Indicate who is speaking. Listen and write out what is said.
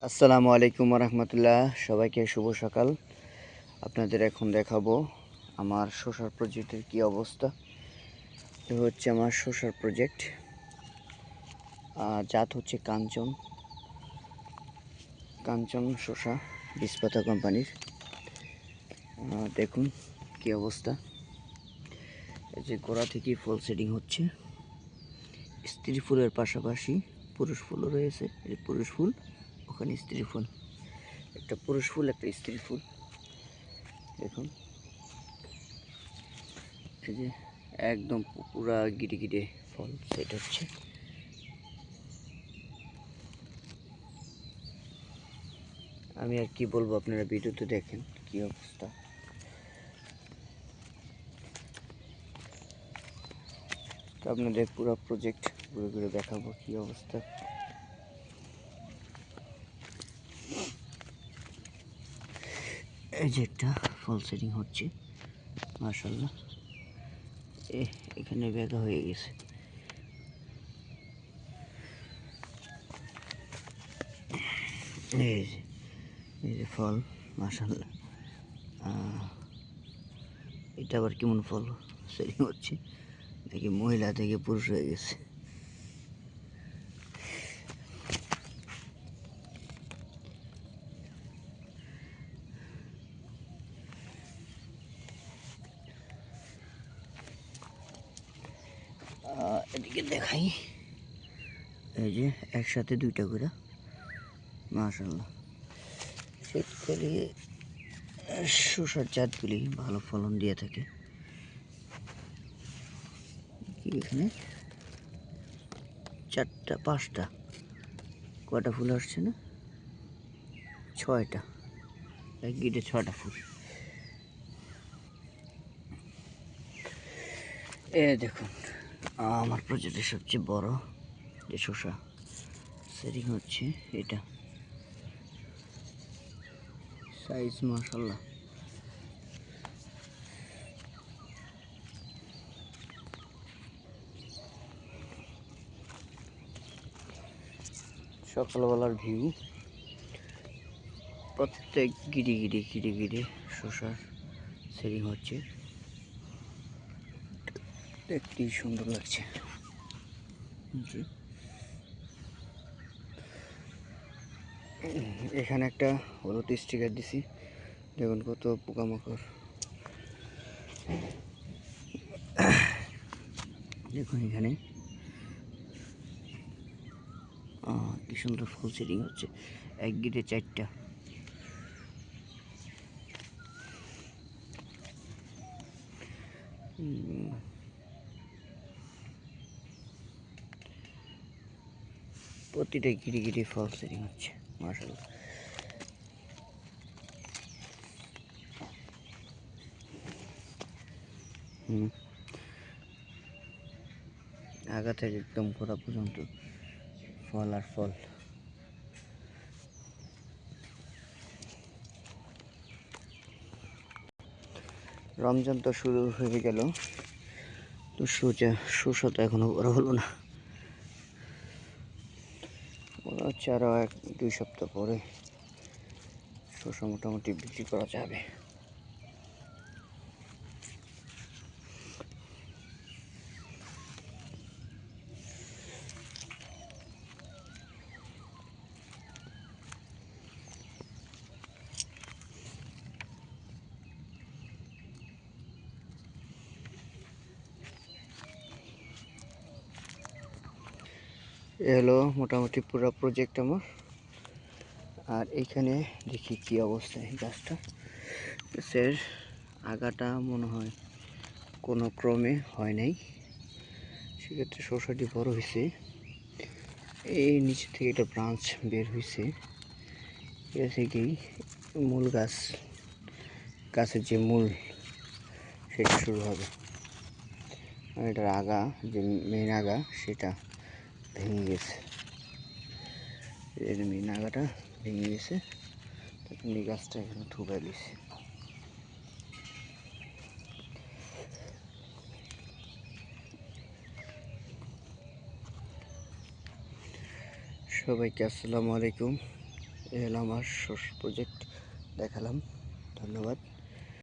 Speaker 1: আসসালামু আলাইকুম রহমতুল্লাহ। সবাইকে শুভ সকাল। আপনাদের এখন দেখাবো আমার শসার প্রজেক্টের কি অবস্থা। এ হচ্ছে আমার শসার প্রজেক্ট, জাত হচ্ছে কাঞ্চন কাঞ্চন শসা, বিষপাতা কোম্পানির। দেখুন কি অবস্থা। এই যে গোড়া থেকেই ফল সেটিং হচ্ছে। স্ত্রী ফুলের পাশাপাশি পুরুষ ফুলও রয়েছে। এই পুরুষ ফুল, ওখানে স্ত্রী ফুল, একটা পুরুষ ফুল একটা স্ত্রী ফুল। দেখুন এই যে একদম পুরা গিরে গিরে ফল সেট হচ্ছে। আমি আর কি বলবো, আপনারা ভিডিওতে দেখেন কি অবস্থা। তো আপনাদের পুরো প্রজেক্ট ঘুরে ঘুরে দেখাবো কি অবস্থা। এই যে একটা ফল সেটিং হচ্ছে, মাশাআল্লাহ। এখানে বেগা হয়ে গেছে। এই যে ফল, মাশাআল্লাহ। এটা আবার কেমন ফল সেটিং হচ্ছে, দেখি মহিলা থেকে পুরুষ হয়ে গেছে। এদিকে দেখাই, এই যে একসাথে দুইটা করে, মাশাআল্লাহ। শীতকালে শসার জাতগুলি ভালো ফলন দিয়ে থাকে। এখানে চারটা পাঁচটা, কয়টা ফুল আসছে না, ছয়টা, এক গিটে ছয়টা ফুল। দেখুন আমার প্রজেক্টের সবচেয়ে বড় যে শসা সেটিং হচ্ছে, এটা সাইজ মাশাআল্লাহ। সকালবেলার ভিউ, প্রত্যেক গিরি গিরি গিরি গিরি শসার সেটিং হচ্ছে, দেখতেই সুন্দর লাগছে। এখানে একটা হলুদ স্টিকার দিছি, দেখুন কত পোকামাকড়। দেখুন এখানে কি সুন্দর ফুল সেটিং হচ্ছে, এক গিটে চারটা। প্রতিটা গিরি গিরি ফল সেটিং হচ্ছে, মাশাআল্লাহ। আগা থেকে একদম গোড়া পর্যন্ত ফল আর ফল। রমজান তো শুরু হয়ে গেল, তো শসা তো এখনো বড় হলো না। মনে হচ্ছে আরো 1-2 সপ্তাহ পরে শসা মোটামুটি বিক্রি করা যাবে। এ হলো মোটামুটি পুরো প্রজেক্ট আমার। আর এইখানে দেখি কি অবস্থা এই গাছটা। গাছের আগাটা মনে হয় কোনো ক্রমে হয় নাই, সেক্ষেত্রে শসাটি বড় হয়েছে। এই নিচে থেকে একটা ব্রাঞ্চ বের হয়েছে, এ থেকেই মূল গাছের যে মূল সেটা শুরু হবে। আর এটার আগা, যে মেন আগা, সেটা ভেঙে গেছে। এর মেন আগাটা ভেঙে গেছে, তখন এই গাছটা এখানে থুবাই দিয়েছে। সবাইকে আসসালামু আলাইকুম। এ হলো আমার প্রজেক্ট দেখালাম। ধন্যবাদ।